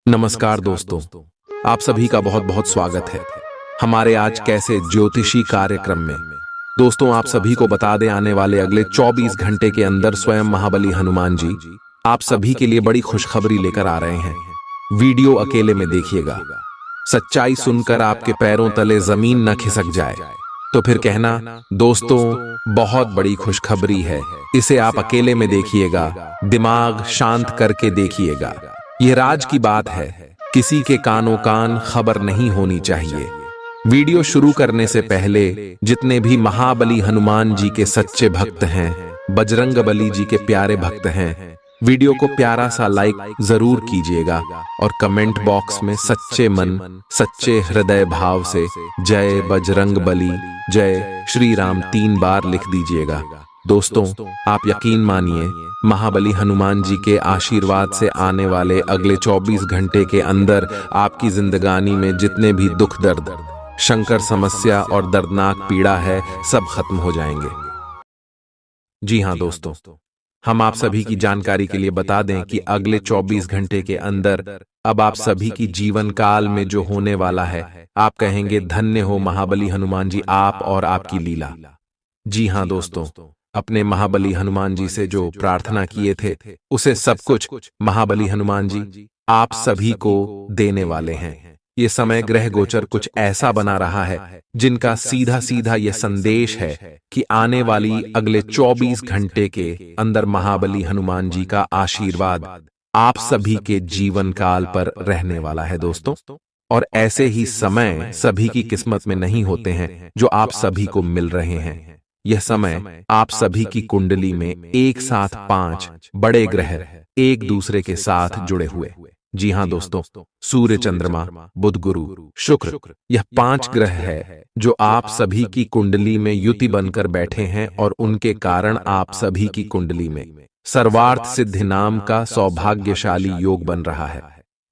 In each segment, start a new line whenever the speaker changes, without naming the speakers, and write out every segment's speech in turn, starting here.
नमस्कार दोस्तों, आप सभी का बहुत बहुत स्वागत है हमारे आज कैसे ज्योतिषी कार्यक्रम में। दोस्तों, आप सभी को बता दें, आने वाले अगले 24 घंटे के अंदर स्वयं महाबली हनुमान जी आप सभी के लिए बड़ी खुशखबरी लेकर आ रहे हैं। वीडियो अकेले में देखिएगा। सच्चाई सुनकर आपके पैरों तले जमीन न खिसक जाए तो फिर कहना दोस्तों बहुत बड़ी खुशखबरी है, इसे आप अकेले में देखिएगा, दिमाग शांत करके देखिएगा। यह राज की बात है, किसी के कानों कान खबर नहीं होनी चाहिए। वीडियो शुरू करने से पहले जितने भी महाबली हनुमान जी के सच्चे भक्त हैं, बजरंगबली जी के प्यारे भक्त हैं, वीडियो को प्यारा सा लाइक जरूर कीजिएगा और कमेंट बॉक्स में सच्चे मन सच्चे हृदय भाव से जय बजरंगबली जय श्री राम 3 बार लिख दीजिएगा। दोस्तों, आप यकीन मानिए, महाबली हनुमान जी के आशीर्वाद से आने वाले अगले 24 घंटे के अंदर आपकी जिंदगानी में जितने भी दुख दर्द, शंकर समस्या और दर्दनाक पीड़ा है, सब खत्म हो जाएंगे। जी हां दोस्तों, हम आप सभी की जानकारी के लिए बता दें कि अगले 24 घंटे के अंदर अब आप सभी की जीवन काल में जो होने वाला है, आप कहेंगे धन्य हो महाबली हनुमान जी आप और आपकी लीला। जी हां दोस्तों, अपने महाबली हनुमान जी से जो प्रार्थना किए थे उसे सब कुछ महाबली हनुमान जी आप सभी को देने वाले हैं। ये समय ग्रह गोचर कुछ ऐसा बना रहा है जिनका सीधा सीधा यह संदेश है कि आने वाली अगले 24 घंटे के अंदर महाबली हनुमान जी का आशीर्वाद आप सभी के जीवन काल पर रहने वाला है दोस्तों। और ऐसे ही समय सभी की किस्मत में नहीं होते हैं जो आप सभी को मिल रहे हैं। यह समय आप सभी की कुंडली में एक साथ 5 बड़े ग्रह एक दूसरे के साथ जुड़े हुए। जी हां दोस्तों, सूर्य, चंद्रमा, बुध, गुरु, शुक्र, यह 5 ग्रह है जो आप सभी की कुंडली में युति बनकर बैठे हैं और उनके कारण आप सभी की कुंडली में सर्वार्थ सिद्धि नाम का सौभाग्यशाली योग बन रहा है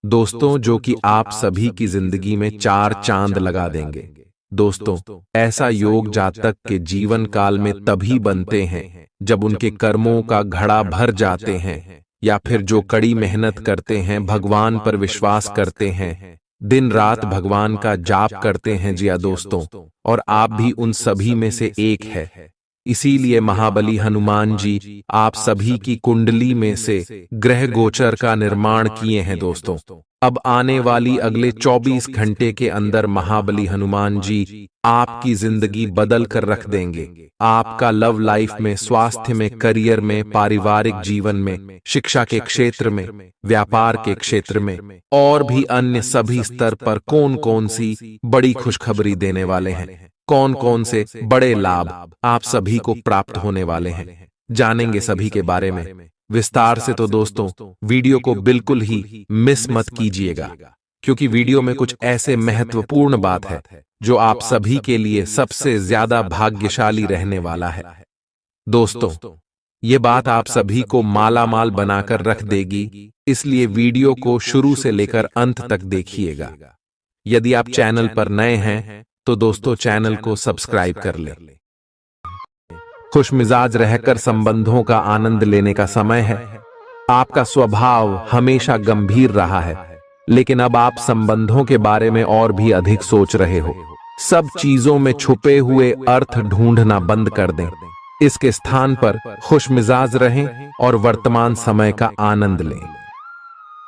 दोस्तों, जो कि आप सभी की जिंदगी में 4 चांद लगा देंगे। दोस्तों, ऐसा योग जातक के जीवन काल में तभी बनते हैं जब उनके कर्मों का घड़ा भर जाते हैं, या फिर जो कड़ी मेहनत करते हैं, भगवान पर विश्वास करते हैं, दिन रात भगवान का जाप करते हैं। जी दोस्तों, और आप भी उन सभी में से एक है। इसीलिए महाबली हनुमान जी आप सभी की कुंडली में से ग्रह गोचर का निर्माण किए हैं दोस्तों। अब आने वाली अगले 24 घंटे के अंदर महाबली हनुमान जी आपकी जिंदगी बदल कर रख देंगे। आपका लव लाइफ में, स्वास्थ्य में, करियर में, पारिवारिक जीवन में, शिक्षा के क्षेत्र में, व्यापार के क्षेत्र में और भी अन्य सभी स्तर पर कौन कौन सी बड़ी खुशखबरी देने वाले हैं, कौन कौन से बड़े लाभ आप सभी को प्राप्त होने वाले हैं, जानेंगे सभी के बारे में विस्तार से। तो दोस्तों, वीडियो को बिल्कुल ही मिस मत कीजिएगा, क्योंकि वीडियो में कुछ ऐसे महत्वपूर्ण बात है जो आप सभी के लिए सबसे ज्यादा भाग्यशाली रहने वाला है। दोस्तों, ये बात आप सभी को माला माल बनाकर रख देगी, इसलिए वीडियो को शुरू से लेकर अंत तक देखिएगा। यदि आप चैनल पर नए हैं तो दोस्तों चैनल को सब्सक्राइब कर लें। खुश मिजाज रहकर संबंधों का आनंद लेने का समय है। आपका स्वभाव हमेशा गंभीर रहा है, लेकिन अब आप संबंधों के बारे में और भी अधिक सोच रहे हो। सब चीजों में छुपे हुए अर्थ ढूंढना बंद कर दें। इसके स्थान पर खुश मिजाज रहें और वर्तमान समय का आनंद लें।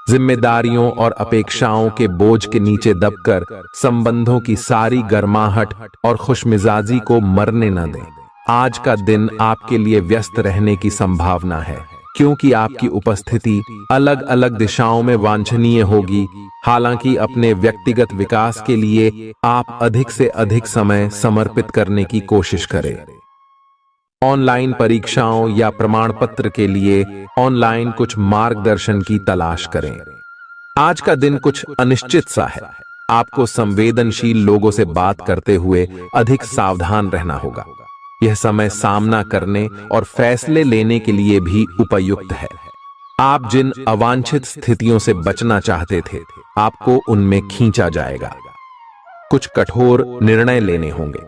जिम्मेदारियों और अपेक्षाओं के बोझ के नीचे दबकर संबंधों की सारी गर्माहट और खुशमिजाजी को मरने न दें। आज का दिन आपके लिए व्यस्त रहने की संभावना है, क्योंकि आपकी उपस्थिति अलग अलग दिशाओं में वांछनीय होगी। हालांकि अपने व्यक्तिगत विकास के लिए आप अधिक से अधिक समय समर्पित करने की कोशिश करें। ऑनलाइन परीक्षाओं या प्रमाण पत्र के लिए ऑनलाइन कुछ मार्गदर्शन की तलाश करें। आज का दिन कुछ अनिश्चित सा है। आपको संवेदनशील लोगों से बात करते हुए अधिक सावधान रहना होगा। यह समय सामना करने और फैसले लेने के लिए भी उपयुक्त है। आप जिन अवांछित स्थितियों से बचना चाहते थे, आपको उनमें खींचा जाएगा। कुछ कठोर निर्णय लेने होंगे।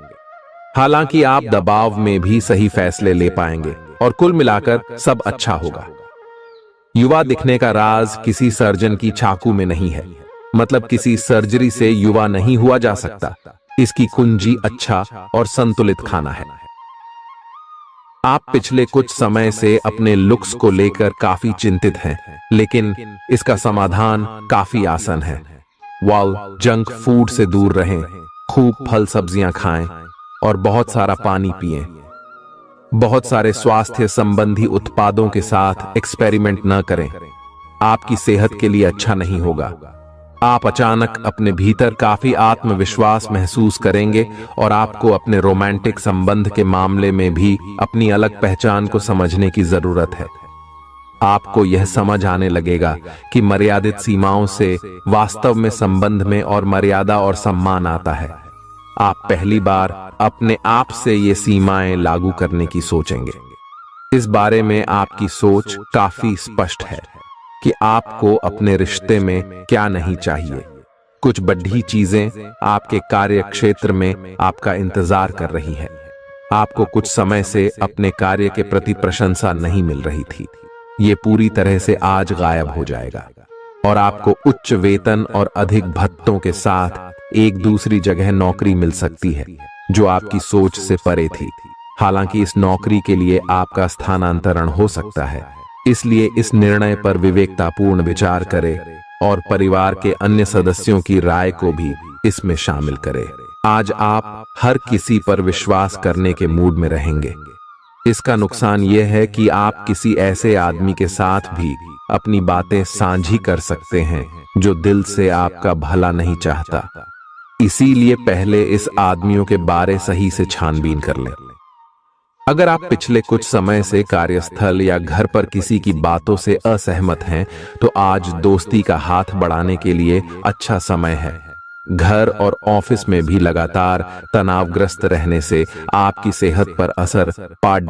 हालांकि आप दबाव में भी सही फैसले ले पाएंगे और कुल मिलाकर सब अच्छा होगा। युवा दिखने का राज किसी सर्जन की चाकू में नहीं है, मतलब किसी सर्जरी से युवा नहीं हुआ जा सकता। इसकी कुंजी अच्छा और संतुलित खाना है। आप पिछले कुछ समय से अपने लुक्स को लेकर काफी चिंतित हैं, लेकिन इसका समाधान काफी आसान है। जंक फूड से दूर रहें, खूब फल सब्जियां खाएं और बहुत सारा पानी पिएं। बहुत सारे स्वास्थ्य संबंधी उत्पादों के साथ एक्सपेरिमेंट न करें, आपकी सेहत के लिए अच्छा नहीं होगा। आप अचानक अपने भीतर काफी आत्मविश्वास महसूस करेंगे और आपको अपने रोमांटिक संबंध के मामले में भी अपनी अलग पहचान को समझने की जरूरत है। आपको यह समझ आने लगेगा कि मर्यादित सीमाओं से वास्तव में संबंध में और मर्यादा और सम्मान आता है। आप पहली बार अपने आप से ये सीमाएं लागू करने की सोचेंगे। इस बारे में आपकी सोच काफी स्पष्ट है कि आपको अपने रिश्ते में क्या नहीं चाहिए। कुछ बड़ी चीजें आपके कार्य क्षेत्र में आपका इंतजार कर रही है। आपको कुछ समय से अपने कार्य के प्रति प्रशंसा नहीं मिल रही थी, ये पूरी तरह से आज गायब हो जाएगा और आपको उच्च वेतन और अधिक भत्तों के साथ एक दूसरी जगह नौकरी मिल सकती है जो आपकी सोच से परे थी। हालांकि इस नौकरी के लिए आपका स्थानांतरण हो सकता है, इसलिए इस निर्णय पर विवेकतापूर्ण विचार करें और परिवार के अन्य सदस्यों की राय को भी इसमें शामिल करें। आज आप हर किसी पर विश्वास करने के मूड में रहेंगे। इसका नुकसान यह है कि आप किसी ऐसे आदमी के साथ भी अपनी बातें साझी कर सकते हैं जो दिल से आपका भला नहीं चाहता। इसीलिए पहले इस आदमियों के बारे सही से छानबीन कर लें। अगर आप पिछले कुछ समय से कार्यस्थल या घर पर किसी की बातों से असहमत हैं, तो आज दोस्ती का हाथ बढ़ाने के लिए अच्छा समय है। घर और ऑफिस में भी लगातार तनावग्रस्त रहने से आपकी सेहत पर असर पड़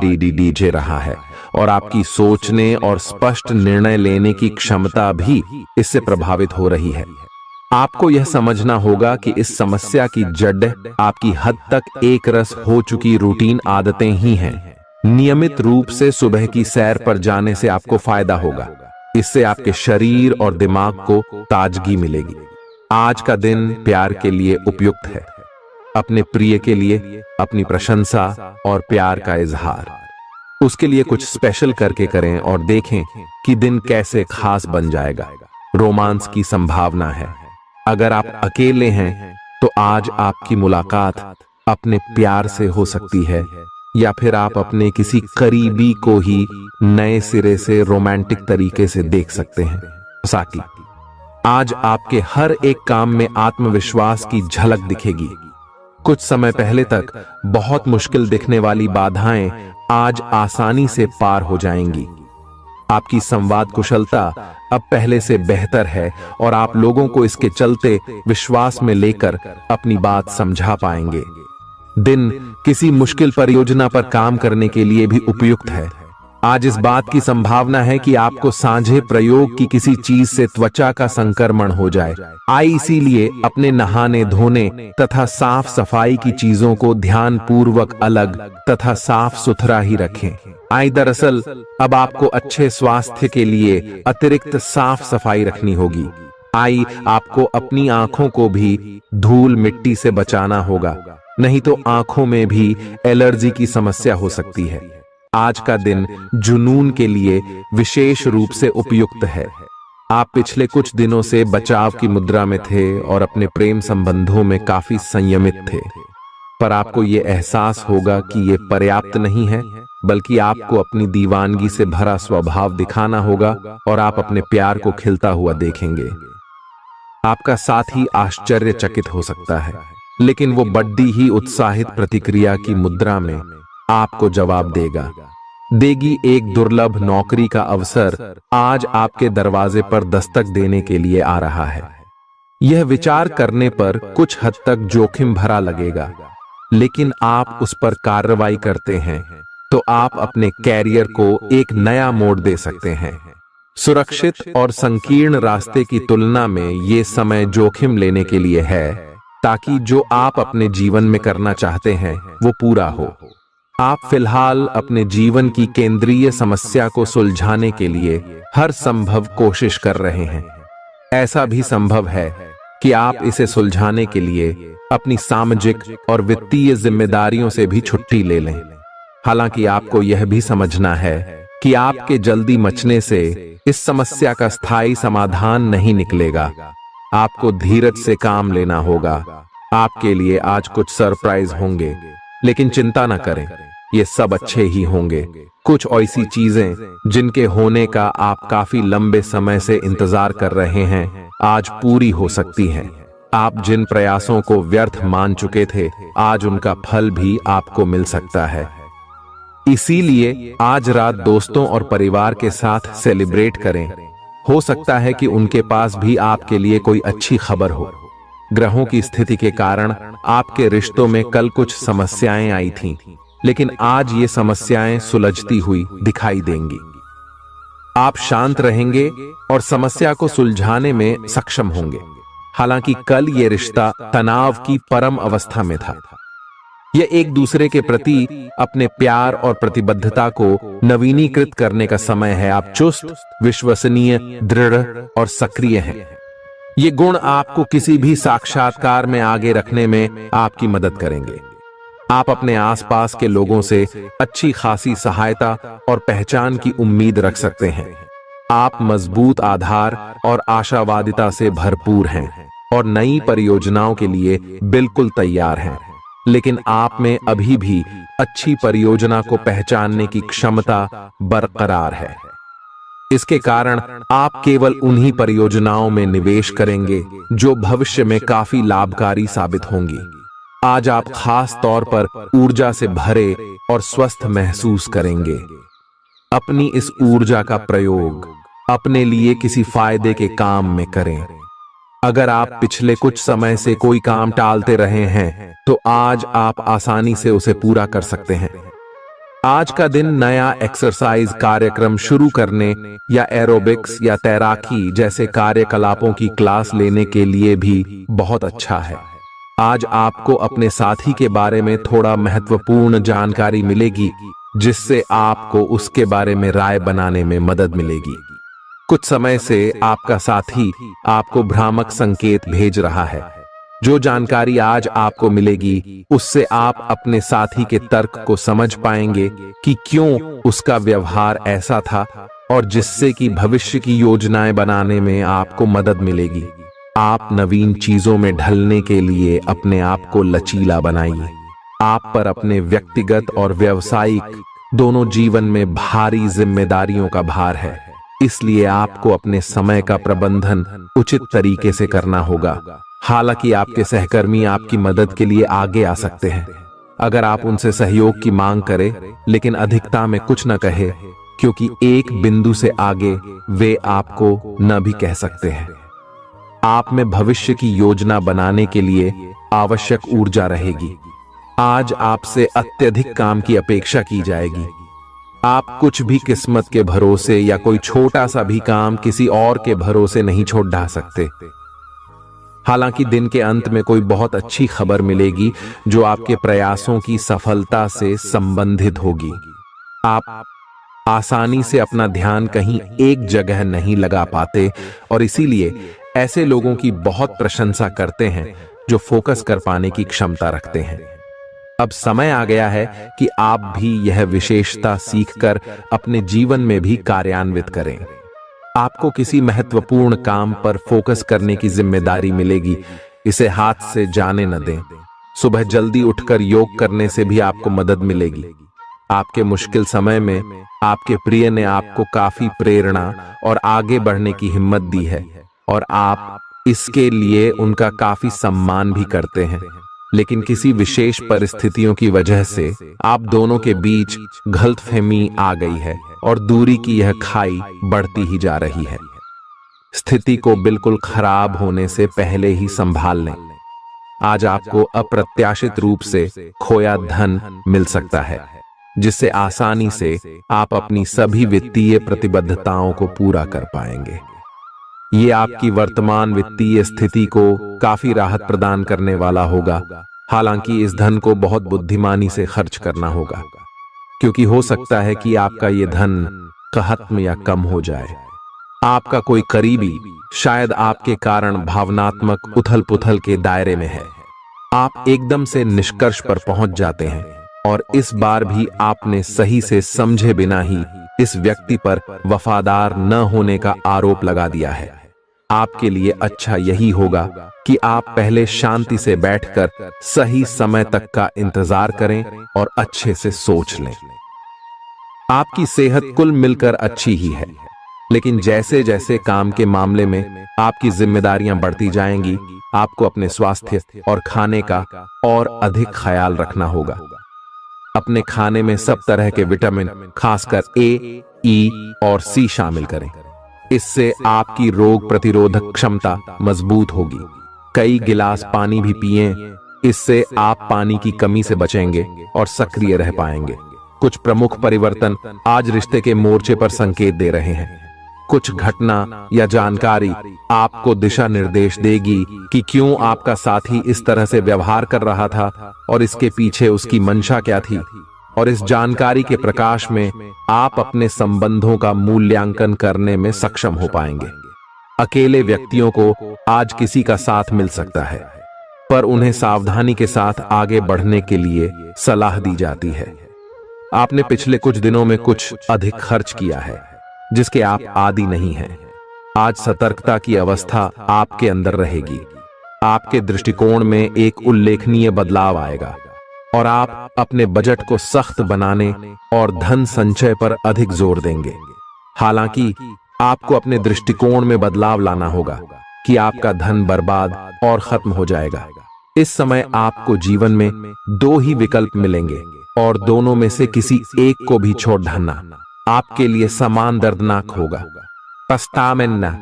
रहा है और आपकी सोचने और स्पष्ट निर्णय लेने की क्षमता भी इससे प्रभावित हो रही है। आपको यह समझना होगा कि इस समस्या की जड़ आपकी हद तक एक रस हो चुकी रूटीन आदतें ही हैं। नियमित रूप से सुबह की सैर पर जाने से आपको फायदा होगा। इससे आपके शरीर और दिमाग को ताजगी मिलेगी। आज का दिन प्यार के लिए उपयुक्त है। अपने प्रिय के लिए अपनी प्रशंसा और प्यार का इजहार उसके लिए कुछ स्पेशल करके करें और देखें कि दिन कैसे खास बन जाएगा। रोमांस की संभावना है। अगर आप अकेले हैं तो आज आपकी मुलाकात अपने प्यार से हो सकती है, या फिर आप अपने किसी करीबी को ही नए सिरे से रोमांटिक तरीके से देख सकते हैं। साकी, आज आपके हर एक काम में आत्मविश्वास की झलक दिखेगी। कुछ समय पहले तक बहुत मुश्किल दिखने वाली बाधाएं आज आसानी से पार हो जाएंगी। आपकी संवाद कुशलता अब पहले से बेहतर है और आप लोगों को इसके चलते विश्वास में लेकर अपनी बात समझा पाएंगे। दिन किसी मुश्किल परियोजना पर काम करने के लिए भी उपयुक्त है। आज इस बात की संभावना है कि आपको साझे प्रयोग की किसी चीज से त्वचा का संक्रमण हो जाए। इसीलिए अपने नहाने धोने तथा साफ सफाई की चीजों को ध्यान पूर्वक अलग तथा साफ सुथरा ही रखें। दरअसल अब आपको अच्छे स्वास्थ्य के लिए अतिरिक्त साफ सफाई रखनी होगी। आपको अपनी आंखों को भी धूल मिट्टी से बचाना होगा, नहीं तो आंखों में भी एलर्जी की समस्या हो सकती है। आज का दिन जुनून के लिए विशेष रूप से उपयुक्त है। आप पिछले कुछ दिनों से बचाव की मुद्रा में थे और अपने प्रेम संबंधों में काफी संयमित थे, पर आपको ये एहसास होगा कि ये पर्याप्त नहीं है, बल्कि आपको अपनी दीवानगी से भरा स्वभाव दिखाना होगा और आप अपने प्यार को खिलता हुआ देखेंगे। आपका साथी आश्चर्यचकित हो सकता है, लेकिन वो बड़ी ही उत्साहित प्रतिक्रिया की मुद्रा में आपको जवाब देगी। एक दुर्लभ नौकरी का अवसर आज आपके दरवाजे पर दस्तक देने के लिए आ रहा है। यह विचार करने पर कुछ हद तक जोखिम भरा लगेगा, लेकिन आप उस पर कार्रवाई करते हैं तो आप अपने कैरियर को एक नया मोड़ दे सकते हैं। सुरक्षित और संकीर्ण रास्ते की तुलना में ये समय जोखिम लेने के लिए है, ताकि जो आप अपने जीवन में करना चाहते हैं वो पूरा हो। आप फिलहाल अपने जीवन की केंद्रीय समस्या को सुलझाने के लिए हर संभव कोशिश कर रहे हैं। ऐसा भी संभव है कि आप इसे सुलझाने के लिए अपनी सामाजिक और वित्तीय जिम्मेदारियों से भी छुट्टी ले लें। हालांकि आपको यह भी समझना है कि आपके जल्दी मचने से इस समस्या का स्थायी समाधान नहीं निकलेगा। आपको धीरज से काम लेना होगा। आपके लिए आज कुछ सरप्राइज होंगे, लेकिन चिंता न करें, ये सब अच्छे ही होंगे। कुछ ऐसी चीजें जिनके होने का आप काफी लंबे समय से इंतजार कर रहे हैं, आज पूरी हो सकती हैं। आप जिन प्रयासों को व्यर्थ मान चुके थे, आज उनका फल भी आपको मिल सकता है। इसीलिए आज रात दोस्तों और परिवार के साथ सेलिब्रेट करें। हो सकता है कि उनके पास भी आपके लिए कोई अच्छी खबर हो। ग्रहों की स्थिति के कारण आपके रिश्तों में कल कुछ समस्याएं आई थीं, लेकिन आज ये समस्याएं सुलझती हुई दिखाई देंगी। आप शांत रहेंगे और समस्या को सुलझाने में सक्षम होंगे। हालांकि कल ये रिश्ता तनाव की परम अवस्था में था। यह एक दूसरे के प्रति अपने प्यार और प्रतिबद्धता को नवीनीकृत करने का समय है। आप चुस्त, विश्वसनीय, दृढ़ और सक्रिय हैं। ये गुण आपको किसी भी साक्षात्कार में आगे रखने में आपकी मदद करेंगे। आप अपने आसपास के लोगों से अच्छी खासी सहायता और पहचान की उम्मीद रख सकते हैं। आप मजबूत आधार और आशावादिता से भरपूर हैं और नई परियोजनाओं के लिए बिल्कुल तैयार हैं। लेकिन आप में अभी भी अच्छी परियोजना को पहचानने की क्षमता बरकरार है। इसके कारण आप केवल उन्हीं परियोजनाओं में निवेश करेंगे जो भविष्य में काफी लाभकारी साबित होंगी। आज आप खास तौर पर ऊर्जा से भरे और स्वस्थ महसूस करेंगे। अपनी इस ऊर्जा का प्रयोग अपने लिए किसी फायदे के काम में करें। अगर आप पिछले कुछ समय से कोई काम टालते रहे हैं, तो आज आप आसानी से उसे पूरा कर सकते हैं। आज का दिन नया एक्सरसाइज कार्यक्रम शुरू करने या एरोबिक्स या तैराकी जैसे कार्यकलापों की क्लास लेने के लिए भी बहुत अच्छा है। आज आपको अपने साथी के बारे में थोड़ा महत्वपूर्ण जानकारी मिलेगी, जिससे आपको उसके बारे में राय बनाने में मदद मिलेगी। कुछ समय से आपका साथी आपको भ्रामक संकेत भेज रहा है। जो जानकारी आज आपको मिलेगी, उससे आप अपने साथी के तर्क को समझ पाएंगे कि क्यों उसका व्यवहार ऐसा था, और जिससे कि भविष्य की योजनाएं बनाने में आपको मदद मिलेगी। आप नवीन चीजों में ढलने के लिए अपने आप को लचीला बनाइए। आप पर अपने व्यक्तिगत और व्यावसायिक दोनों जीवन में भारी जिम्मेदारियों का भार है, इसलिए आपको अपने समय का प्रबंधन उचित तरीके से करना होगा। हालांकि आपके सहकर्मी आपकी मदद के लिए आगे आ सकते हैं अगर आप उनसे सहयोग की मांग करें, लेकिन अधिकता में कुछ न कहे, क्योंकि एक बिंदु से आगे वे आपको न भी कह सकते हैं। आप में भविष्य की योजना बनाने के लिए आवश्यक ऊर्जा रहेगी। आज आपसे अत्यधिक काम की अपेक्षा की जाएगी। आप कुछ भी किस्मत के भरोसे या कोई छोटा सा भी काम किसी और के भरोसे नहीं छोड़ ढा सकते। हालांकि दिन के अंत में कोई बहुत अच्छी खबर मिलेगी जो आपके प्रयासों की सफलता से संबंधित होगी। आप आसानी से अपना ध्यान कहीं एक जगह नहीं लगा पाते, और इसीलिए ऐसे लोगों की बहुत प्रशंसा करते हैं जो फोकस कर पाने की क्षमता रखते हैं। अब समय आ गया है कि आप भी यह विशेषता सीखकर अपने जीवन में भी कार्यान्वित करें। आपको किसी महत्वपूर्ण काम पर फोकस करने की जिम्मेदारी मिलेगी। इसे हाथ से जाने न दें। सुबह जल्दी उठकर योग करने से भी आपको मदद मिलेगी। आपके मुश्किल समय में आपके प्रिय ने आपको काफी प्रेरणा और आगे बढ़ने की हिम्मत दी है, और आप इसके लिए उनका काफी सम्मान भी करते हैं। लेकिन किसी विशेष परिस्थितियों की वजह से आप दोनों के बीच गलतफहमी आ गई है और दूरी की यह खाई बढ़ती ही जा रही है। स्थिति को बिल्कुल खराब होने से पहले ही संभाल लें। आज आपको अप्रत्याशित रूप से खोया धन मिल सकता है, जिससे आसानी से आप अपनी सभी वित्तीय प्रतिबद्धताओं को पूरा कर पाएंगे। ये आपकी वर्तमान वित्तीय स्थिति को काफी राहत प्रदान करने वाला होगा। हालांकि इस धन को बहुत बुद्धिमानी से खर्च करना होगा। क्योंकि हो सकता है कि आपका ये धन खत्म या कम हो जाए। आपका कोई करीबी शायद आपके कारण भावनात्मक उथल पुथल के दायरे में है। आप एकदम से निष्कर्ष पर पहुंच जाते हैं और इस बार भी आपने सही से समझे बिना ही इस व्यक्ति पर वफादार न होने का आरोप लगा दिया है। आपके लिए अच्छा यही होगा कि आप पहले शांति से बैठकर सही समय तक का इंतजार करें और अच्छे से सोच लें। आपकी सेहत कुल मिलकर अच्छी ही है, लेकिन जैसे जैसे काम के मामले में आपकी जिम्मेदारियां बढ़ती जाएंगी, आपको अपने स्वास्थ्य और खाने का और अधिक ख्याल रखना होगा। अपने खाने में सब तरह के विटामिन, खासकर ए, ई और सी शामिल करें। इससे आपकी रोग प्रतिरोधक क्षमता मजबूत होगी। कई गिलास पानी भी पिएं, इससे आप पानी की कमी से बचेंगे और सक्रिय रह पाएंगे। कुछ प्रमुख परिवर्तन आज रिश्ते के मोर्चे पर संकेत दे रहे हैं। कुछ घटना या जानकारी आपको दिशा निर्देश देगी कि क्यों आपका साथी इस तरह से व्यवहार कर रहा था और इसके पीछे उसकी मंशा क्या थी। और इस जानकारी के प्रकाश में आप अपने संबंधों का मूल्यांकन करने में सक्षम हो पाएंगे। अकेले व्यक्तियों को आज किसी का साथ मिल सकता है, पर उन्हें सावधानी के साथ आगे बढ़ने के लिए सलाह दी जाती है। आपने पिछले कुछ दिनों में कुछ अधिक खर्च किया है, जिसके आप आदी नहीं हैं। आज सतर्कता की अवस्था आपके अंदर रहेगी। आपके दृष्टिकोण में एक उल्लेखनीय बदलाव आएगा और आप अपने बजट को सख्त बनाने और धन संचय पर अधिक जोर देंगे। हालांकि आपको अपने दृष्टिकोण में बदलाव लाना होगा कि आपका धन बर्बाद और खत्म हो जाएगा। इस समय आपको जीवन में दो ही विकल्प मिलेंगे और दोनों में से किसी एक को भी छोड़ डालना आपके लिए समान दर्दनाक होगा। पछतावेना।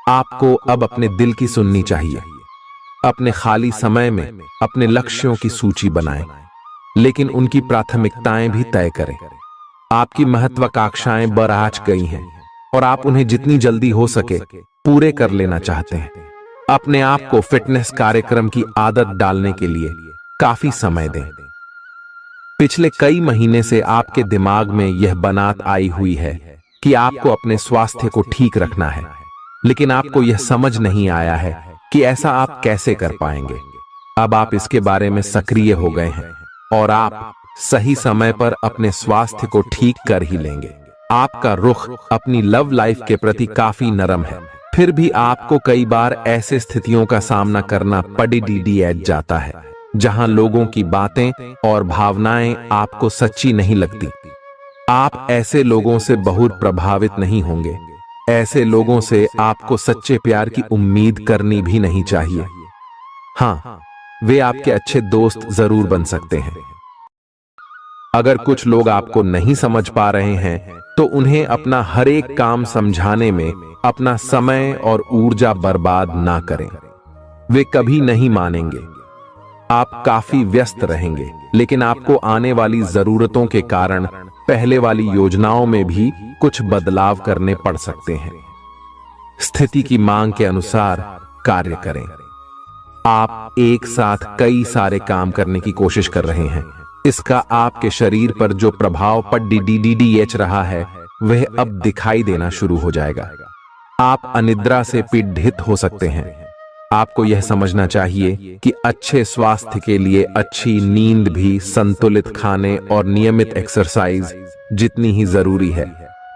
आपको अब अपने दिल की सुननी चाहिए। अपने खाली समय में अपने लक्ष्यों की सूची बनाएं, लेकिन उनकी प्राथमिकताएं भी तय करें। आपकी महत्वाकांक्षाएं बराज गई हैं और आप उन्हें जितनी जल्दी हो सके पूरे कर लेना चाहते हैं। अपने आप को फिटनेस कार्यक्रम की आदत डालने के लिए काफी समय दें। पिछले कई महीने से आपके दिमाग में यह बात आई हुई है कि आपको अपने स्वास्थ्य को ठीक रखना है, लेकिन आपको यह समझ नहीं आया है कि ऐसा आप कैसे कर पाएंगे। अब आप इसके बारे में सक्रिय हो गए हैं और आप सही समय पर अपने स्वास्थ्य को ठीक कर ही लेंगे। आपका रुख अपनी लव लाइफ के प्रति काफी नरम है, फिर भी आपको कई बार ऐसे स्थितियों का सामना करना पड़ जाता है जहां लोगों की बातें और भावनाएं आपको सच्ची नहीं लगती। आप ऐसे लोगों से बहुत प्रभावित नहीं होंगे। ऐसे लोगों से आपको सच्चे प्यार की उम्मीद करनी भी नहीं चाहिए। हाँ, वे आपके अच्छे दोस्त जरूर बन सकते हैं। अगर कुछ लोग आपको नहीं समझ पा रहे हैं तो उन्हें अपना हर एक काम समझाने में अपना समय और ऊर्जा बर्बाद ना करें। वे कभी नहीं मानेंगे। आप काफी व्यस्त रहेंगे, लेकिन आपको आने वाली जरूरतों के कारण पहले वाली योजनाओं में भी कुछ बदलाव करने पड़ सकते हैं। स्थिति की मांग के अनुसार कार्य करें। आप एक साथ कई सारे काम करने की कोशिश कर रहे हैं। इसका आपके शरीर पर जो प्रभाव पड़ रहा है वह अब दिखाई देना शुरू हो जाएगा। आप अनिद्रा से पीड़ित हो सकते हैं। आपको यह समझना चाहिए कि अच्छे स्वास्थ्य के लिए अच्छी नींद भी संतुलित खाने और नियमित एक्सरसाइज जितनी ही जरूरी है।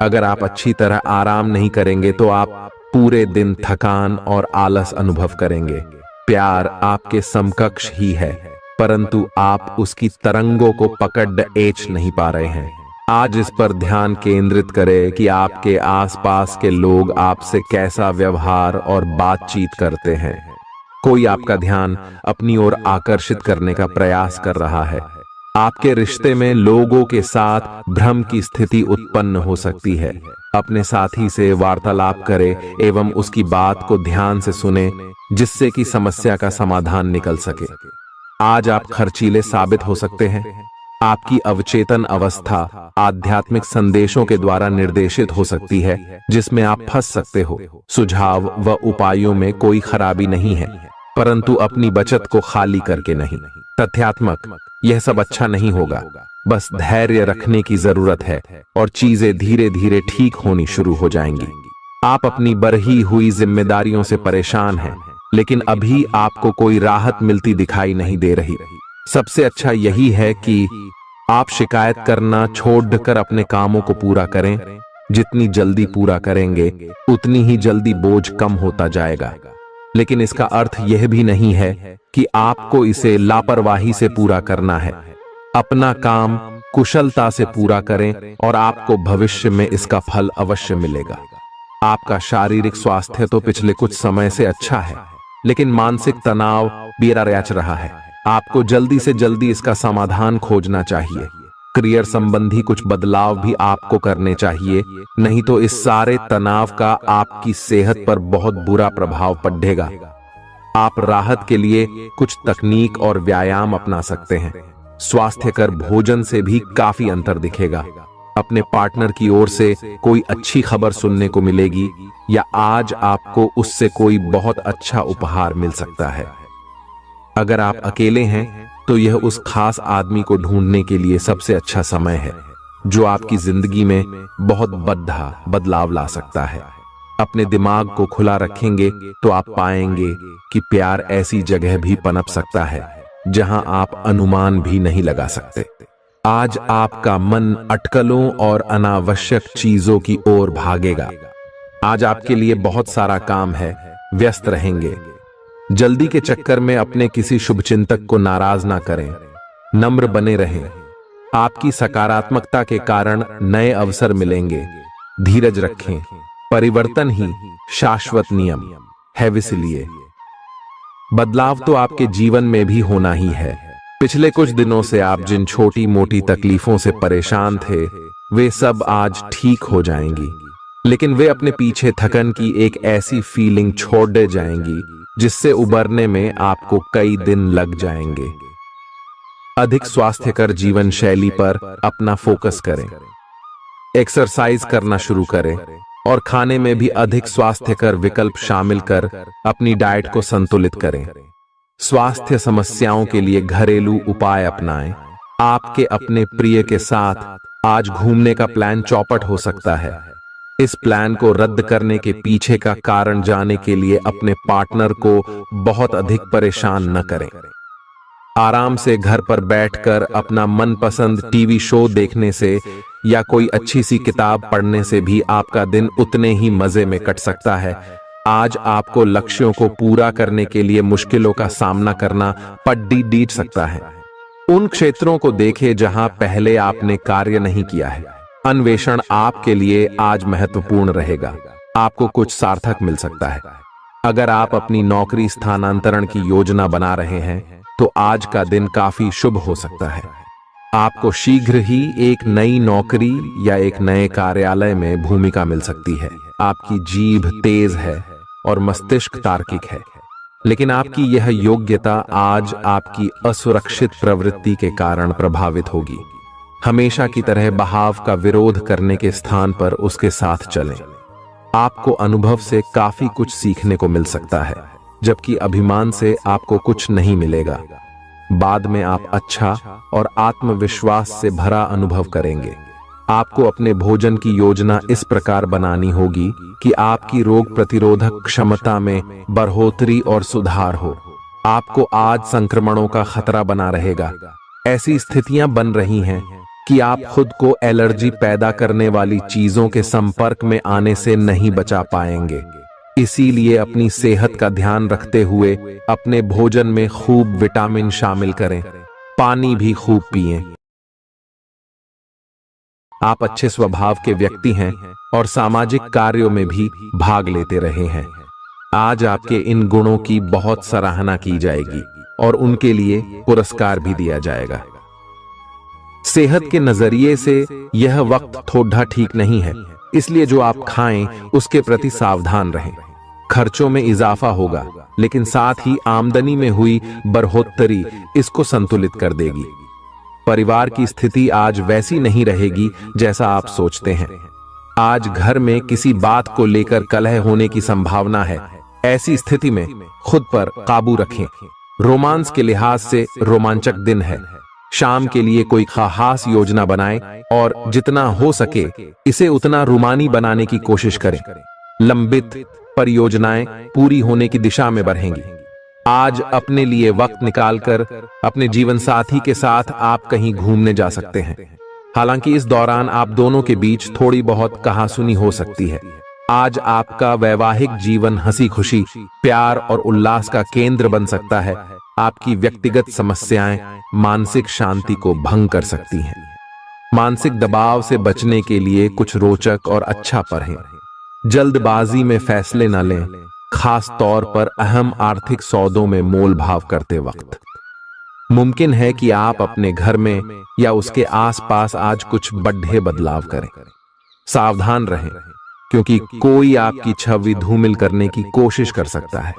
अगर आप अच्छी तरह आराम नहीं करेंगे तो आप पूरे दिन थकान और आलस अनुभव करेंगे। प्यार आपके समकक्ष ही है, परंतु आप उसकी तरंगों को पकड़ नहीं पा रहे हैं। आज इस पर ध्यान केंद्रित करें कि आपके आसपास के लोग आपसे कैसा व्यवहार और बातचीत करते हैं। कोई आपका ध्यान अपनी ओर आकर्षित करने का प्रयास कर रहा है। आपके रिश्ते में लोगों के साथ भ्रम की स्थिति उत्पन्न हो सकती है। अपने साथी से वार्तालाप करें एवं उसकी बात को ध्यान से सुने, जिससे कि समस्या का समाधान निकल सके। आज आप खर्चीले साबित हो सकते हैं। आपकी अवचेतन अवस्था आध्यात्मिक संदेशों के द्वारा निर्देशित हो सकती है, जिसमें आप फंस सकते हो। सुझाव व उपायों में कोई खराबी नहीं है, परंतु अपनी बचत को खाली करके नहीं। तथ्यात्मक, यह सब अच्छा नहीं होगा। बस धैर्य रखने की जरूरत है और चीजें धीरे धीरे ठीक होनी शुरू हो जाएंगी। आप अपनी बढ़ी हुई जिम्मेदारियों से परेशान हैं, लेकिन अभी आपको कोई राहत मिलती दिखाई नहीं दे रही। सबसे अच्छा यही है कि आप शिकायत करना छोड़कर अपने कामों को पूरा करें। जितनी जल्दी पूरा करेंगे उतनी ही जल्दी बोझ कम होता जाएगा। लेकिन इसका अर्थ यह भी नहीं है कि आपको इसे लापरवाही से पूरा करना है। अपना काम कुशलता से पूरा करें और आपको भविष्य में इसका फल अवश्य मिलेगा। आपका शारीरिक स्वास्थ्य तो पिछले कुछ समय से अच्छा है, लेकिन मानसिक तनाव बेरा रच रहा है। आपको जल्दी से जल्दी इसका समाधान खोजना चाहिए। करियर संबंधी कुछ बदलाव भी आपको करने चाहिए, नहीं तो इस सारे तनाव का आपकी सेहत पर बहुत बुरा प्रभाव पड़ेगा। आप राहत के लिए कुछ तकनीक और व्यायाम अपना सकते हैं। स्वास्थ्यकर भोजन से भी काफी अंतर दिखेगा। अपने पार्टनर की ओर से कोई अच्छी खबर सुनने को मिलेगी या आज आपको उससे कोई बहुत अच्छा उपहार मिल सकता है। अगर आप अकेले हैं तो यह उस खास आदमी को ढूंढने के लिए सबसे अच्छा समय है जो आपकी जिंदगी में बहुत बड़ा बदलाव ला सकता है। अपने दिमाग को खुला रखेंगे तो आप पाएंगे कि प्यार ऐसी जगह भी पनप सकता है जहां आप अनुमान भी नहीं लगा सकते। आज आपका मन अटकलों और अनावश्यक चीजों की ओर भागेगा। आज आपके लिए बहुत सारा काम है, व्यस्त रहेंगे। जल्दी के चक्कर में अपने किसी शुभचिंतक को नाराज ना करें, नम्र बने रहें। आपकी सकारात्मकता के कारण नए अवसर मिलेंगे। धीरज रखें, परिवर्तन ही शाश्वत नियम है, इसलिए बदलाव तो आपके जीवन में भी होना ही है। पिछले कुछ दिनों से आप जिन छोटी मोटी तकलीफों से परेशान थे वे सब आज ठीक हो जाएंगी, लेकिन वे अपने पीछे थकन की एक ऐसी फीलिंग छोड़ दे जाएंगी जिससे उबरने में आपको कई दिन लग जाएंगे। अधिक स्वास्थ्यकर जीवन शैली पर अपना फोकस करें, एक्सरसाइज करना शुरू करें और खाने में भी अधिक स्वास्थ्यकर विकल्प शामिल कर अपनी डाइट को संतुलित करें। स्वास्थ्य समस्याओं के लिए घरेलू उपाय अपनाएं। आपके अपने प्रिय के साथ आज घूमने का प्लान चौपट हो सकता है। इस प्लान को रद्द करने के पीछे का कारण जानने के लिए अपने पार्टनर को बहुत अधिक परेशान न करें। आराम से घर पर बैठकर अपना मनपसंद टीवी शो देखने से या कोई अच्छी सी किताब पढ़ने से भी आपका दिन उतने ही मजे में कट सकता है। आज आपको लक्ष्यों को पूरा करने के लिए मुश्किलों का सामना करना पड़ सकता है। उन क्षेत्रों को देखें जहां पहले आपने कार्य नहीं किया है। अन्वेषण आपके लिए आज महत्वपूर्ण रहेगा। आपको कुछ सार्थक मिल सकता है। अगर आप अपनी नौकरी स्थानांतरण की योजना बना रहे हैं तो आज का दिन काफी शुभ हो सकता है। आपको शीघ्र ही एक नई नौकरी या एक नए कार्यालय में भूमिका मिल सकती है। आपकी जीभ तेज है और मस्तिष्क तार्किक है, लेकिन आपकी यह योग्यता आज आपकी असुरक्षित प्रवृत्ति के कारण प्रभावित होगी। हमेशा की तरह बहाव का विरोध करने के स्थान पर उसके साथ चलें। आपको अनुभव से काफी कुछ सीखने को मिल सकता है, जबकि अभिमान से आपको कुछ नहीं मिलेगा। बाद में आप अच्छा और आत्मविश्वास से भरा अनुभव करेंगे। आपको अपने भोजन की योजना इस प्रकार बनानी होगी कि आपकी रोग प्रतिरोधक क्षमता में बढ़ोतरी और सुधार हो। आपको आज संक्रमणों का खतरा बना रहेगा। ऐसी स्थितियां बन रही हैं कि आप खुद को एलर्जी पैदा करने वाली चीजों के संपर्क में आने से नहीं बचा पाएंगे। इसीलिए अपनी सेहत का ध्यान रखते हुए अपने भोजन में खूब विटामिन शामिल करें। पानी भी खूब पिएं। आप अच्छे स्वभाव के व्यक्ति हैं और सामाजिक कार्यों में भी भाग लेते रहे हैं। आज आपके इन गुणों की बहुत सराहना की जाएगी और उनके लिए पुरस्कार भी दिया जाएगा। सेहत के नजरिए से यह वक्त थोड़ा ठीक नहीं है, इसलिए जो आप खाएं उसके प्रति सावधान रहें। खर्चों में इजाफा होगा, लेकिन साथ ही आमदनी में हुई बढ़ोतरी इसको संतुलित कर देगी। परिवार की स्थिति आज वैसी नहीं रहेगी जैसा आप सोचते हैं। आज घर में किसी बात को लेकर कलह होने की संभावना है। ऐसी स्थिति में खुद पर काबू रखें। रोमांस के लिहाज से रोमांचक दिन है। शाम के लिए कोई खास योजना बनाएं और जितना हो सके इसे उतना रूमानी बनाने की कोशिश करें। लंबित परियोजनाएं पूरी होने की दिशा में बढ़ेंगी। आज अपने लिए वक्त निकालकर अपने जीवन साथी के साथ आप कहीं घूमने जा सकते हैं। हालांकि इस दौरान आप दोनों के बीच थोड़ी बहुत कहासुनी हो सकती है। आज आपका वैवाहिक जीवन हंसी खुशी, प्यार और उल्लास का केंद्र बन सकता है। आपकी व्यक्तिगत समस्याएं मानसिक शांति को भंग कर सकती हैं। मानसिक दबाव से बचने के लिए कुछ रोचक और अच्छा पढ़ें। जल्दबाजी में फैसले न लें, खास तौर पर अहम आर्थिक सौदों में मोल भाव करते वक्त। मुमकिन है कि आप अपने घर में या उसके आसपास आज कुछ बड़े बदलाव करें। सावधान रहें, क्योंकि कोई आपकी छवि धूमिल करने की कोशिश कर सकता है।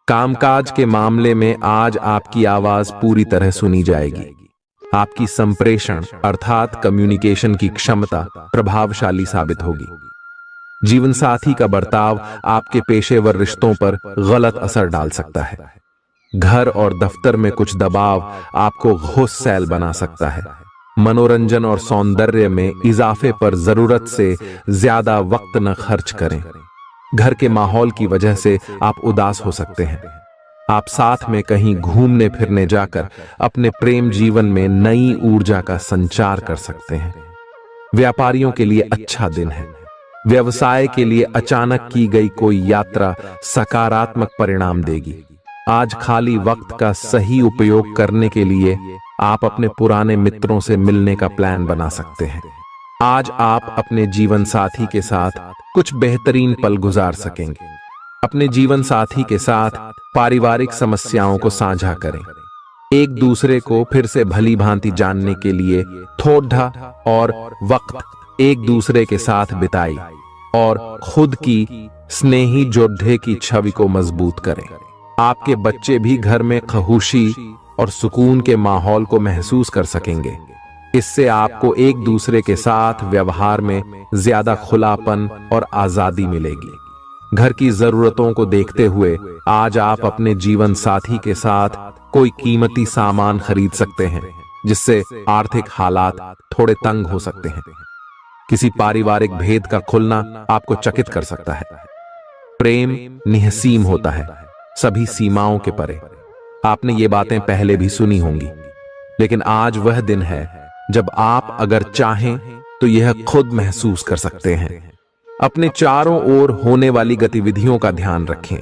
कामकाज के मामले में आज आपकी आवाज पूरी तरह सुनी जाएगी। आपकी संप्रेषण अर्थात कम्युनिकेशन की क्षमता प्रभावशाली साबित होगी। जीवन साथी का बर्ताव आपके पेशेवर रिश्तों पर गलत असर डाल सकता है। घर और दफ्तर में कुछ दबाव आपको गुस्सैल बना सकता है। मनोरंजन और सौंदर्य में इजाफे पर जरूरत से ज्यादा वक्त न खर्च करें। घर के माहौल की वजह से आप उदास हो सकते हैं। आप साथ में कहीं घूमने फिरने जाकर अपने प्रेम जीवन में नई ऊर्जा का संचार कर सकते हैं। व्यापारियों के लिए अच्छा दिन है। व्यवसाय के लिए अचानक की गई कोई यात्रा सकारात्मक परिणाम देगी। आज खाली वक्त का सही उपयोग करने के लिए आप अपने पुराने मित्रों से मिलने का प्लान बना सकते हैं। आज आप अपने जीवन साथी के साथ कुछ बेहतरीन पल गुजार सकेंगे। अपने जीवन साथी के साथ पारिवारिक समस्याओं को साझा करें। एक दूसरे को फिर से भली भांति जानने के लिए थोड़ा और वक्त एक दूसरे के साथ बिताई और खुद की स्नेही जोड़े की छवि को मजबूत करें। आपके बच्चे भी घर में खुशी और सुकून के माहौल को महसूस कर सकेंगे। इससे आपको एक दूसरे के साथ व्यवहार में ज्यादा खुलापन और आजादी मिलेगी। घर की जरूरतों को देखते हुए आज आप अपने जीवन साथी के साथ कोई कीमती सामान खरीद सकते हैं, जिससे आर्थिक हालात थोड़े तंग हो सकते हैं। किसी पारिवारिक भेद का खुलना आपको चकित कर सकता है। प्रेम निहसीम होता है, सभी सीमाओं के परे। आपने ये बातें पहले भी सुनी होंगी, लेकिन आज वह दिन है जब आप अगर चाहें तो यह खुद महसूस कर सकते हैं। अपने चारों ओर होने वाली गतिविधियों का ध्यान रखें,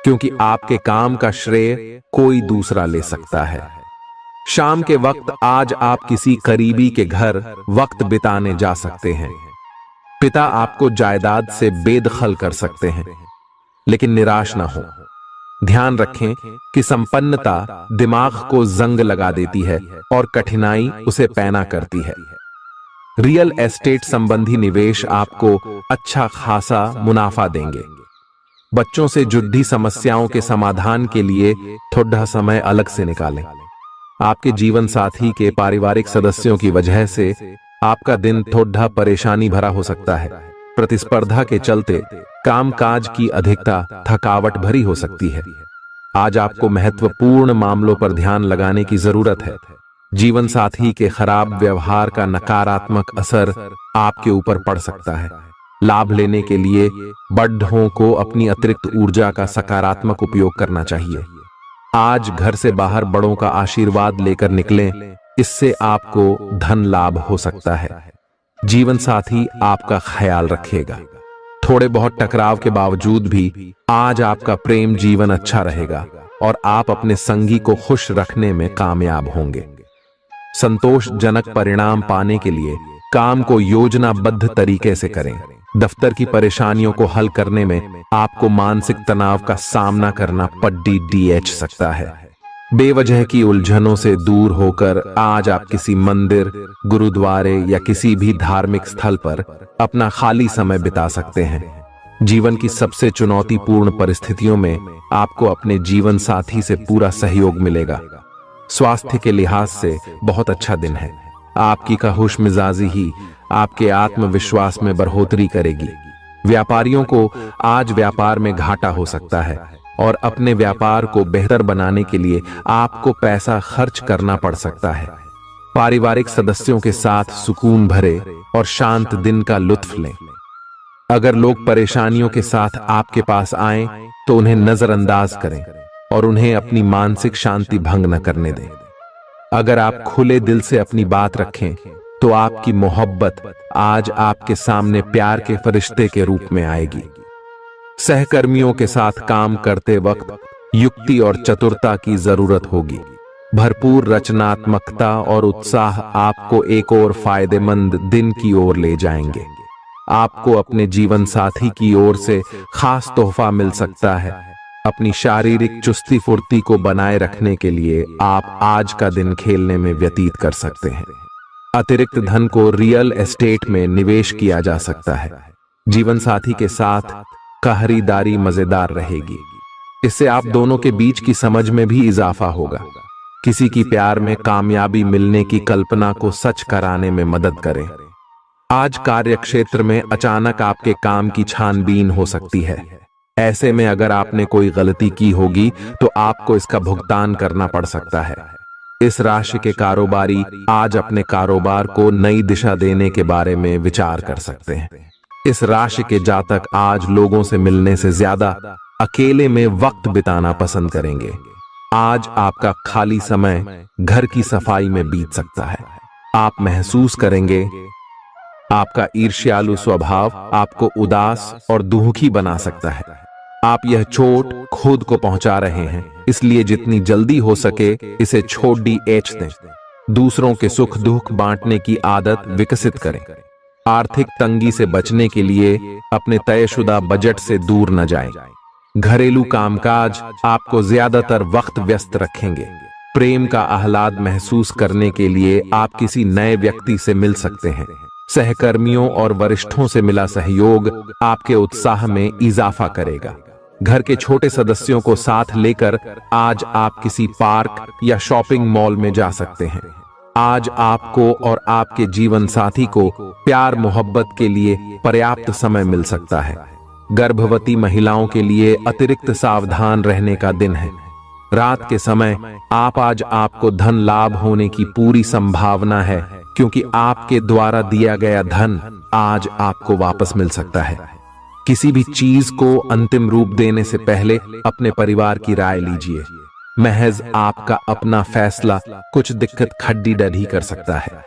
क्योंकि आपके काम का श्रेय कोई दूसरा ले सकता है। शाम के वक्त आज आप किसी करीबी के घर वक्त बिताने जा सकते हैं। पिता आपको जायदाद से बेदखल कर सकते हैं, लेकिन निराश ना हो। ध्यान रखें कि संपन्नता दिमाग को जंग लगा देती है और कठिनाई उसे पैना करती है। रियल एस्टेट संबंधी निवेश आपको अच्छा खासा मुनाफा देंगे। बच्चों से जुड़ी समस्याओं के समाधान के लिए थोड़ा समय अलग से निकालें। आपके जीवन साथी के पारिवारिक सदस्यों की वजह से आपका दिन थोड़ा परेशानी भरा हो सकता है। प्रतिस्पर्धा के चलते कामकाज की अधिकता थकावट भरी हो सकती है। आज आपको महत्वपूर्ण मामलों पर ध्यान लगाने की जरूरत है। जीवन साथी के खराब व्यवहार का नकारात्मक असर आपके ऊपर पड़ सकता है। लाभ लेने के लिए बड़ों को अपनी अतिरिक्त ऊर्जा का सकारात्मक उपयोग करना चाहिए। आज घर से बाहर बड़ों का आशीर्वाद लेकर निकलें, इससे आपको धन लाभ हो सकता है। जीवन साथी आपका ख्याल रखेगा। थोड़े बहुत टकराव के बावजूद भी आज आपका प्रेम जीवन अच्छा रहेगा और आप अपने संगी को खुश रखने में कामयाब होंगे। संतोषजनक परिणाम पाने के लिए काम को योजनाबद्ध तरीके से करें। दफ्तर की परेशानियों को हल करने में आपको मानसिक तनाव का सामना करना पड़ सकता है। बेवजह की उलझनों से दूर होकर आज आप किसी मंदिर, गुरुद्वारे या किसी भी धार्मिक स्थल पर अपना खाली समय बिता सकते हैं। जीवन की सबसे चुनौतीपूर्ण परिस्थितियों में आपको अपने जीवन साथी से पूरा सहयोग मिलेगा। स्वास्थ्य के लिहाज से बहुत अच्छा दिन है। आपकी खुश मिजाजी ही आपके आत्मविश्वास में बढ़ोतरी करेगी। व्यापारियों को आज व्यापार में घाटा हो सकता है, और अपने व्यापार को बेहतर बनाने के लिए आपको पैसा खर्च करना पड़ सकता है। पारिवारिक सदस्यों के साथ सुकून भरे और शांत दिन का लुत्फ लें। अगर लोग परेशानियों के साथ आपके पास आएं, तो उन्हें नजरअंदाज करें और उन्हें अपनी मानसिक शांति भंग न करने दें। अगर आप खुले दिल से अपनी बात रखें, तो आपकी मोहब्बत आज आपके सामने प्यार के फरिश्ते के रूप में आएगी। सहकर्मियों के साथ काम करते वक्त युक्ति और चतुरता की जरूरत होगी। भरपूर रचनात्मकता और उत्साह आपको एक और फायदेमंद दिन की ओर ले जाएंगे। आपको अपने जीवन साथी की ओर से खास तोहफा मिल सकता है। अपनी शारीरिक चुस्ती फुर्ती को बनाए रखने के लिए आप आज का दिन खेलने में व्यतीत कर सकते हैं। अतिरिक्त धन को रियल एस्टेट में निवेश किया जा सकता है। जीवन साथी के साथ खरीदारी मजेदार रहेगी। इससे आप दोनों के बीच की समझ में भी इजाफा होगा। किसी की प्यार में कामयाबी मिलने की कल्पना को सच कराने में मदद करें। आज कार्य क्षेत्र में अचानक आपके काम की छानबीन हो सकती है। ऐसे में अगर आपने कोई गलती की होगी तो आपको इसका भुगतान करना पड़ सकता है। इस राशि के कारोबारी आज अपने कारोबार को नई दिशा देने के बारे में विचार कर सकते हैं। इस राशि के जातक आज लोगों से मिलने से ज्यादा अकेले में वक्त बिताना पसंद करेंगे। आज आपका खाली समय घर की सफाई में बीत सकता है। आप महसूस करेंगे आपका ईर्ष्यालु स्वभाव आपको उदास और दुखी बना सकता है। आप यह चोट खुद को पहुंचा रहे हैं, इसलिए जितनी जल्दी हो सके इसे छोड़ दें। दूसरों के सुख दुख बांटने की आदत विकसित करें। आर्थिक तंगी से बचने के लिए अपने तयशुदा बजट से दूर न जाएं। घरेलू कामकाज आपको ज्यादातर वक्त व्यस्त रखेंगे। प्रेम का आह्लाद महसूस करने के लिए आप किसी नए व्यक्ति से मिल सकते हैं। सहकर्मियों और वरिष्ठों से मिला सहयोग आपके उत्साह में इजाफा करेगा। घर के छोटे सदस्यों को साथ लेकर आज आप किसी पार्क या शॉपिंग मॉल में जा सकते हैं। आज आपको और आपके जीवन साथी को प्यार मोहब्बत के लिए पर्याप्त समय मिल सकता है। गर्भवती महिलाओं के लिए अतिरिक्त सावधान रहने का दिन है। रात के समय आज आपको धन लाभ होने की पूरी संभावना है, क्योंकि आपके द्वारा दिया गया धन आज आपको वापस मिल सकता है। किसी भी चीज को अंतिम रूप देने से पहले अपने परिवार की राय लीजिए। महज आपका अपना फैसला कुछ दिक्कत खड्डी डढ़ी कर सकता है।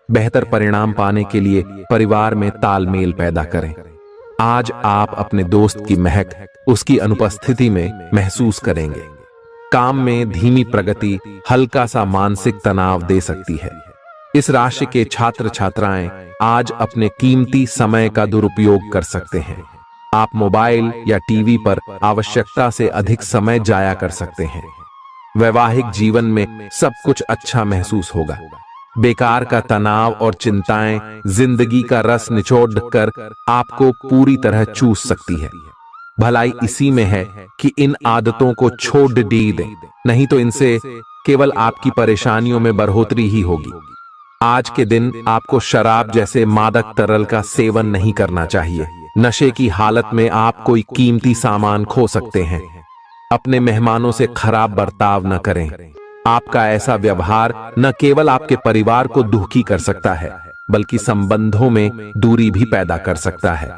बेहतर परिणाम पाने के लिए परिवार में तालमेल पैदा करें। आज आप अपने दोस्त की महक उसकी अनुपस्थिति में महसूस करेंगे। काम में धीमी प्रगति हल्का सा मानसिक तनाव दे सकती है। इस राशि के छात्र छात्राएं आज अपने कीमती समय का दुरुपयोग कर सकते हैं। आप मोबाइल या टीवी पर आवश्यकता से अधिक समय जाया कर सकते हैं। वैवाहिक जीवन में सब कुछ अच्छा महसूस होगा। बेकार का तनाव और चिंताएं जिंदगी का रस निचोड़ कर आपको पूरी तरह चूस सकती है। भलाई इसी में है कि इन आदतों को छोड़ दें, नहीं तो इनसे केवल आपकी परेशानियों में बढ़ोतरी ही होगी। आज के दिन आपको शराब जैसे मादक तरल का सेवन नहीं करना चाहिए। नशे की हालत में आप कोई कीमती सामान खो सकते हैं। अपने मेहमानों से खराब बर्ताव न करें। आपका ऐसा व्यवहार न केवल आपके परिवार को दुखी कर सकता है, बल्कि संबंधों में दूरी भी पैदा कर सकता है।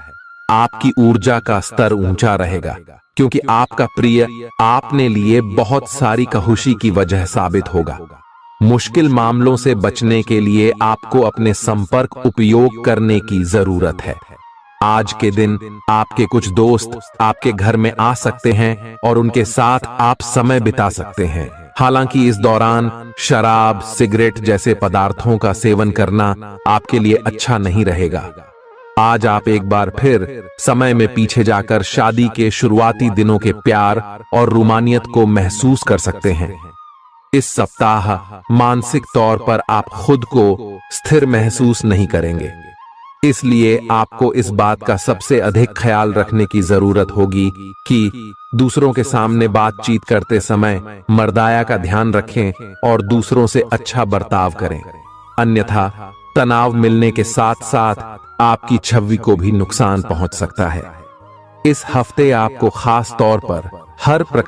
आपकी ऊर्जा का स्तर ऊंचा रहेगा, क्योंकि आपका प्रिय आपने लिए बहुत सारी खुशी की वजह साबित होगा। मुश्किल मामलों से बचने के लिए आपको अपने संपर्क उपयोग करने की जरूरत है। आज के दिन आपके कुछ दोस्त आपके घर में आ सकते हैं और उनके साथ आप समय बिता सकते हैं। हालांकि इस दौरान शराब, सिगरेट जैसे पदार्थों का सेवन करना आपके लिए अच्छा नहीं रहेगा। आज आप एक बार फिर समय में पीछे जाकर शादी के शुरुआती दिनों के प्यार और रोमानियत को महसूस कर सकते हैं। इस सप्ताह मानसिक तौर पर आप खुद को स्थिर महसूस नहीं करेंगे, इसलिए आपको इस बात का सबसे अधिक ख्याल रखने की जरूरत होगी कि दूसरों के सामने बातचीत करते समय मर्दाया का ध्यान रखें और दूसरों से अच्छा बर्ताव करें। अन्यथा तनाव मिलने के साथ साथ आपकी छवि को भी नुकसान पहुंच सकता है। इस हफ्ते आपको खास तौर पर हर प्रकार